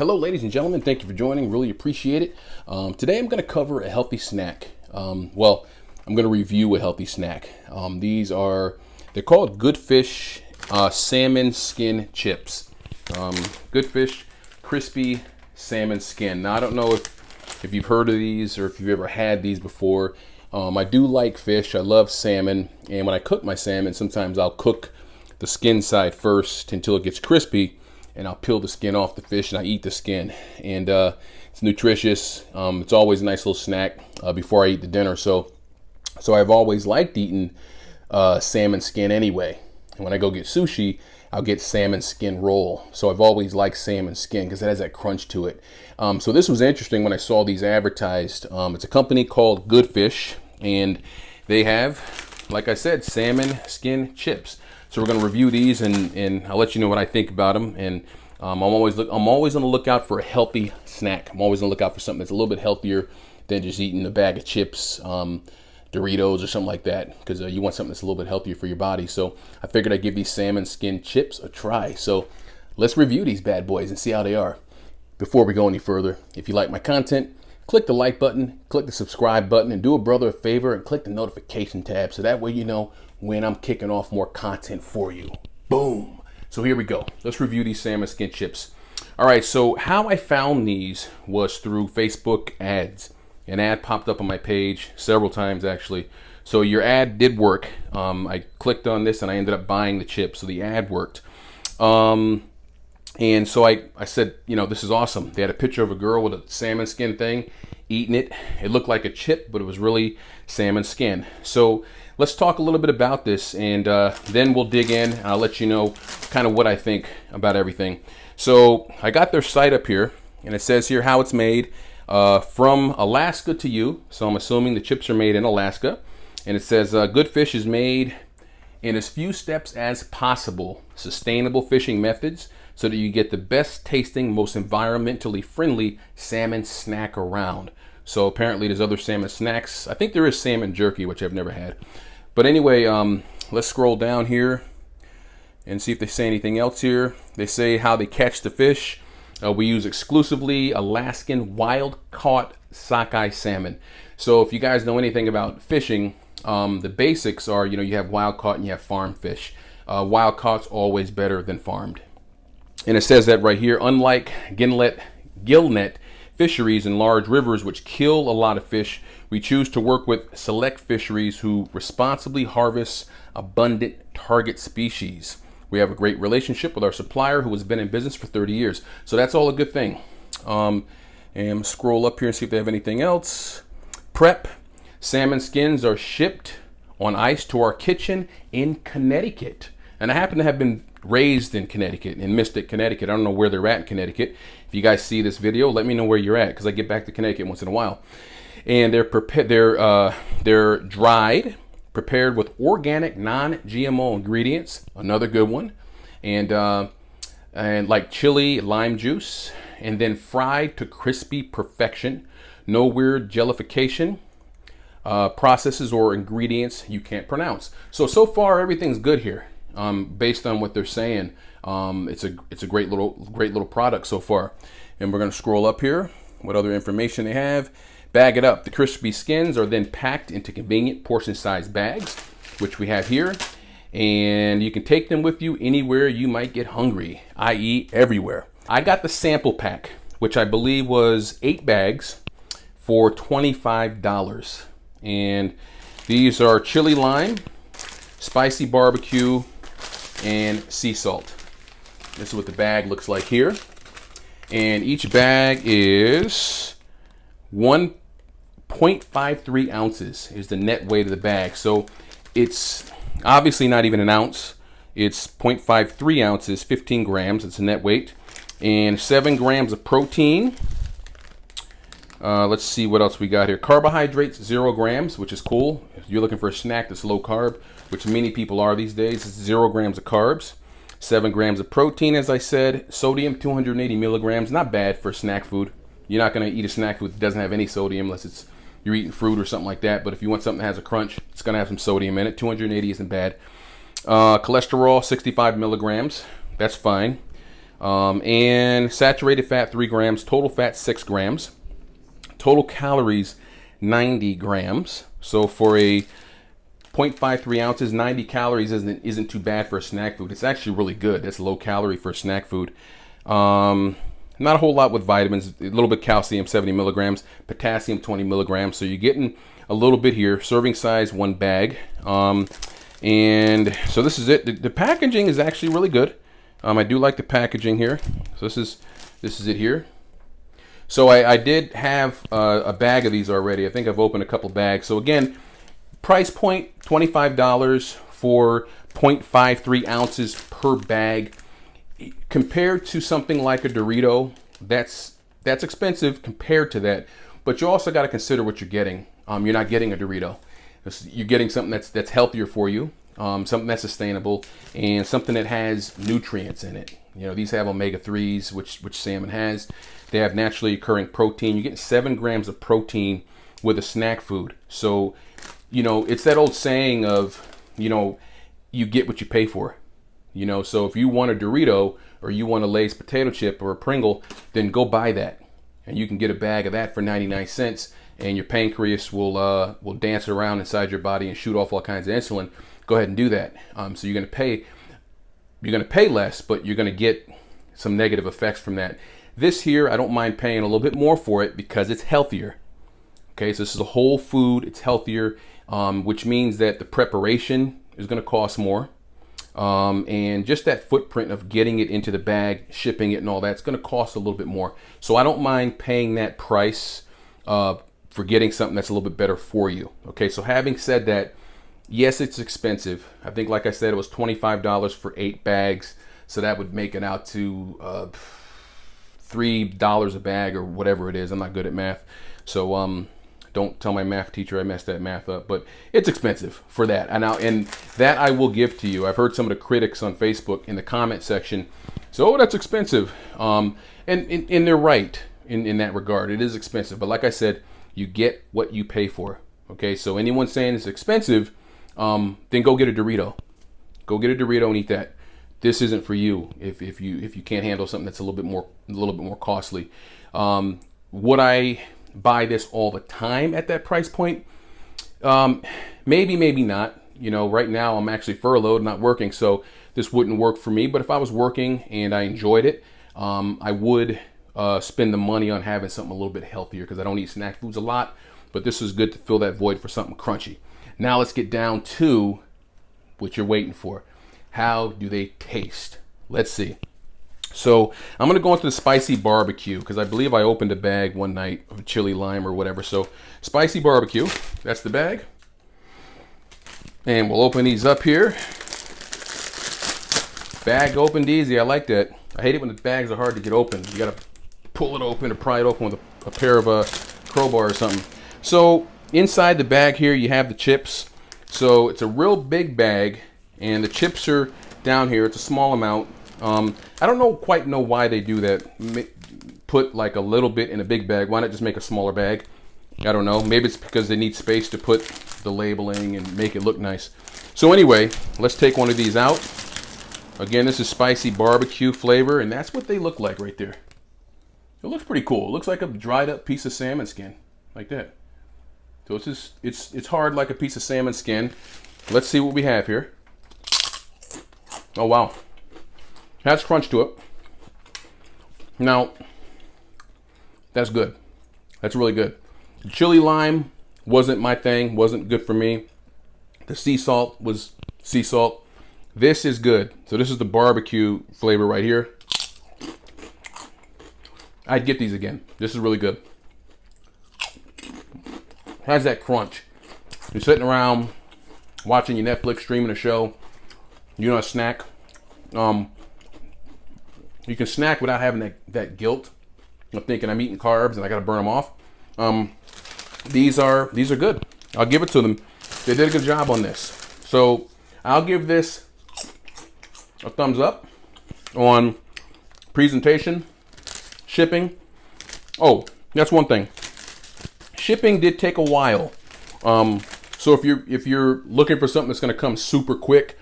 Hello, ladies and gentlemen. Thank you for joining. Really appreciate it. Today I'm going to cover a healthy snack. I'm going to review a healthy snack. They're called Good Fish salmon skin chips. Good Fish crispy salmon skin. Now, I don't know if you've heard of these or if you've ever had these before. I do like fish. I love salmon. And when I cook my salmon, sometimes I'll cook the skin side first until it gets crispy. And I'll peel the skin off the fish and I eat the skin. And it's nutritious. It's always a nice little snack before I eat the dinner. So I've always liked eating salmon skin anyway. And when I go get sushi, I'll get salmon skin roll. So I've always liked salmon skin because it has that crunch to it. So this was interesting when I saw these advertised. It's a company called Good Fish, and they have, like I said, salmon skin chips. So we're going to review these, and I'll let you know what I think about them. And I'm always on the lookout for a healthy snack. I'm always on the lookout for something that's a little bit healthier than just eating a bag of chips, Doritos or something like that, because you want something that's a little bit healthier for your body. So I figured I'd give these salmon skin chips a try. So let's review these bad boys and see how they are. Before we go any further, if you like my content, click the like button, click the subscribe button, and do a brother a favor and click the notification tab so that way you know when I'm kicking off more content for you. Boom. So here we go. Let's review these salmon skin chips. All right, so how I found these was through Facebook ads. An ad popped up on my page several times, actually. So your ad did work. I clicked on this and I ended up buying the chips, so the ad worked. And so I said, this is awesome. They had a picture of a girl with a salmon skin thing, eating it. It looked like a chip, but it was really salmon skin. So let's talk a little bit about this, and then we'll dig in. And I'll let you know kind of what I think about everything. So I got their site up here, and it says here how it's made. From Alaska to you. So I'm assuming the chips are made in Alaska. And it says Good Fish is made in as few steps as possible. Sustainable fishing methods so that you get the best tasting, most environmentally friendly salmon snack around. So apparently there's other salmon snacks. I think there is salmon jerky, which I've never had. But anyway, let's scroll down here and see if they say anything else here. They say how they catch the fish. We use exclusively Alaskan wild-caught sockeye salmon. So if you guys know anything about fishing, the basics are, you have wild-caught and you have farm fish. Wild-caught's always better than farmed. And it says that right here, unlike gillnet fisheries in large rivers which kill a lot of fish, we choose to work with select fisheries who responsibly harvest abundant target species. We have a great relationship with our supplier who has been in business for 30 years. So that's all a good thing. And scroll up here and see if they have anything else. Prep. Salmon skins are shipped on ice to our kitchen in Connecticut. And I happen to have been raised in Connecticut, in Mystic, Connecticut. I don't know where they're at in Connecticut. If you guys see this video, let me know where you're at, because I get back to Connecticut once in a while. And they're dried, prepared with organic, non-GMO ingredients. Another good one. And like chili, lime juice, and then fried to crispy perfection. No weird jellification processes or ingredients you can't pronounce. So far everything's good here. Based on what they're saying, it's a great little product so far. And we're going to scroll up here. What other information they have? Bag it up. The crispy skins are then packed into convenient portion-sized bags, which we have here. And you can take them with you anywhere you might get hungry, i.e. everywhere. I got the sample pack, which I believe was 8 bags for $25. And these are chili lime, spicy barbecue, and sea salt. This is what the bag looks like here. And each bag is 1.53 ounces is the net weight of the bag. So it's obviously not even an ounce. It's 0.53 ounces, 15 grams. It's a net weight. And 7 grams of protein. Let's see what else we got here. Carbohydrates, 0 grams, which is cool. If you're looking for a snack that's low carb, which many people are these days, it's 0 grams of carbs. 7 grams of protein, as I said. Sodium, 280 milligrams. Not bad for snack food. You're not going to eat a snack food that doesn't have any sodium unless you're eating fruit or something like that. But if you want something that has a crunch, it's going to have some sodium in it. 280 isn't bad. Cholesterol, 65 milligrams. That's fine. And saturated fat 3 grams, total fat 6 grams, total calories 90 grams. So for a 0.53 ounces, 90 calories isn't too bad for a snack food. It's actually really good. That's low calorie for a snack food. Not a whole lot with vitamins. A little bit of calcium, 70 milligrams, potassium, 20 milligrams. So you're getting a little bit here. Serving size, 1 bag. And so this is it. The packaging is actually really good. I do like the packaging here. So this is it here. So I did have a bag of these already. I think I've opened a couple bags. So again, price point $25 for 0.53 ounces per bag. Compared to something like a Dorito, that's expensive compared to that. But you also got to consider what you're getting. You're not getting a Dorito. You're getting something that's healthier for you, something that's sustainable, and something that has nutrients in it. You know, these have omega-3s, which salmon has. They have naturally occurring protein. You're getting 7 grams of protein with a snack food. So, you know, it's that old saying of, you know, you get what you pay for. You know, so if you want a Dorito or you want a Lay's potato chip or a Pringle, then go buy that. And you can get a bag of that for 99 cents, and your pancreas will dance around inside your body and shoot off all kinds of insulin. Go ahead and do that. So you're going to pay less, but you're going to get some negative effects from that. This here, I don't mind paying a little bit more for it because it's healthier. Okay, so this is a whole food. It's healthier, which means that the preparation is going to cost more. And just that footprint of getting it into the bag, shipping it and all that, it's going to cost a little bit more. So I don't mind paying that price for getting something that's a little bit better for you. Okay, so having said that, yes, it's expensive. I think, like I said, it was $25 for 8 bags. So that would make it out to $3 a bag or whatever it is. I'm not good at math. So don't tell my math teacher I messed that math up, but it's expensive for that. And that I will give to you. I've heard some of the critics on Facebook in the comment section say, oh, that's expensive. And they're right in that regard. It is expensive. But like I said, you get what you pay for. Okay, so anyone saying it's expensive, then go get a Dorito. Go get a Dorito and eat that. This isn't for you if you can't handle something that's a little bit more costly. Would I buy this all the time at that price point? Maybe not. You know, right now I'm actually furloughed, not working, so this wouldn't work for me. But if I was working and I enjoyed it, I would spend the money on having something a little bit healthier because I don't eat snack foods a lot. But this is good to fill that void for something crunchy. Now let's get down to what you're waiting for. How do they taste? Let's see. So I'm going to go into the spicy barbecue because I believe I opened a bag one night of chili lime or whatever. So spicy barbecue, that's the bag. And we'll open these up here. Bag opened easy. I like that. I hate it when the bags are hard to get open. You got to pull it open or pry it open with a pair of crowbar or something. So inside the bag here, you have the chips. So it's a real big bag, and the chips are down here. It's a small amount. I don't quite know why they do that. Put like a little bit in a big bag. Why not just make a smaller bag? I don't know. Maybe it's because they need space to put the labeling and make it look nice. So anyway, let's take one of these out. Again, this is spicy barbecue flavor, and that's what they look like right there. It looks pretty cool. It looks like a dried up piece of salmon skin, like that. So it's hard like a piece of salmon skin. Let's see what we have here. Oh wow, has crunch to it. Now, that's good. That's really good. The chili lime wasn't my thing. Wasn't good for me. The sea salt was sea salt. This is good. So this is the barbecue flavor right here. I'd get these again. This is really good. Has that crunch. You're sitting around watching your Netflix, streaming a show. You know, a snack. You can snack without having that guilt of thinking I'm eating carbs and I got to burn them off. These are good. I'll give it to them. They did a good job on this. So I'll give this a thumbs up on presentation, shipping. Oh, that's one thing. Shipping did take a while. So if you're looking for something that's going to come super quick,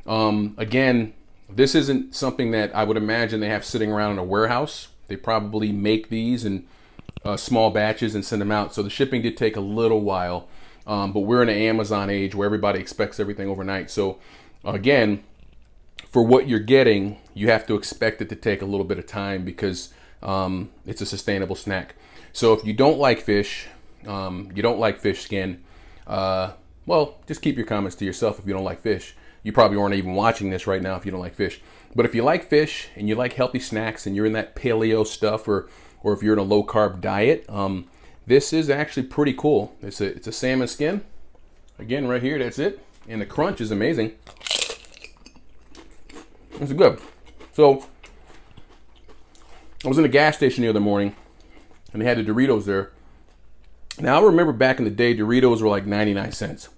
again, This isn't something that I would imagine they have sitting around in a warehouse. They probably make these in small batches and send them out. So the shipping did take a little while, but we're in an Amazon age where everybody expects everything overnight. So again, for what you're getting, you have to expect it to take a little bit of time because it's a sustainable snack. So if you don't like fish, you don't like fish skin, well, just keep your comments to yourself if you don't like fish. You probably aren't even watching this right now if you don't like fish. But if you like fish and you like healthy snacks and you're in that paleo stuff, or if you're in a low carb diet, this is actually pretty cool. It's a salmon skin. Again, right here, that's it. And the crunch is amazing. It's good. So I was in a gas station the other morning and they had the Doritos there. Now I remember back in the day, Doritos were like 99 cents.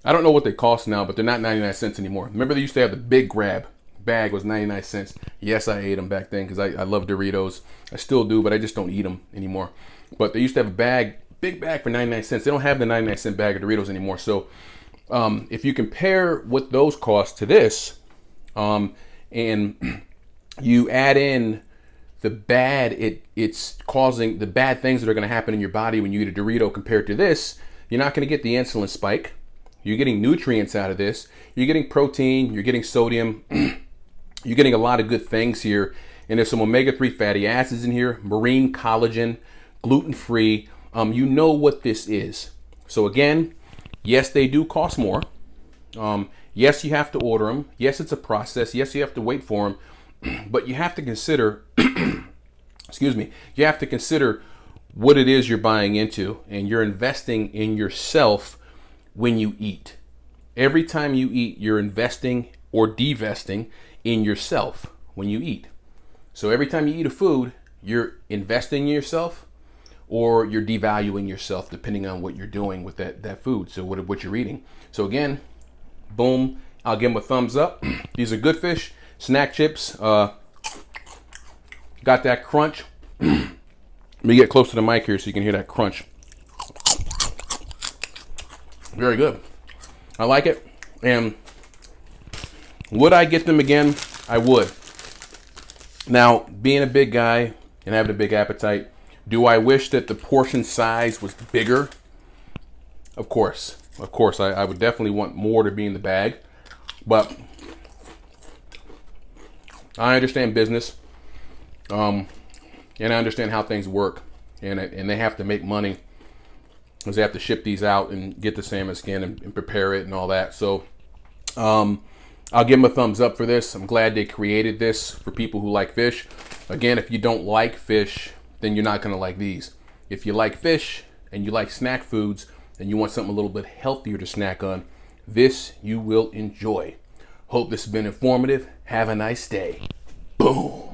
I don't know what they cost now, but they're not 99 cents anymore. Remember they used to have the big grab bag was 99 cents. Yes, I ate them back then because I love Doritos. I still do, but I just don't eat them anymore. But they used to have a big bag for 99 cents. They don't have the 99 cent bag of Doritos anymore. So if you compare what those cost to this, and you add in the bad, it's causing the bad things that are going to happen in your body when you eat a Dorito compared to this, you're not going to get the insulin spike. You're getting nutrients out of this. You're getting protein. You're getting sodium. You're getting a lot of good things here. And there's some omega-3 fatty acids in here, marine collagen, gluten-free. You know what this is. So again, yes, they do cost more. Yes, you have to order them. Yes, it's a process. Yes, you have to wait for them. But you have to consider, excuse me, you have to consider what it is you're buying into, and you're investing in yourself when you eat. Every time you eat, you're investing or divesting in yourself when you eat. So every time you eat a food, you're investing in yourself or you're devaluing yourself depending on what you're doing with that food. So what you're eating. So again, boom, I'll give them a thumbs up. These are good fish, snack chips. Got that crunch. Let me get close to the mic here so you can hear that crunch. Very good. I like it. And would I get them again? I would. Now, being a big guy and having a big appetite, do I wish that the portion size was bigger? Of course. Of course. I would definitely want more to be in the bag. But I understand business. And I understand how things work. And they have to make money, because they have to ship these out and get the salmon skin and prepare it and all that. So I'll give them a thumbs up for this. I'm glad they created this for people who like fish. Again, if you don't like fish, then you're not going to like these. If you like fish and you like snack foods and you want something a little bit healthier to snack on, this you will enjoy. Hope this has been informative. Have a nice day. Boom.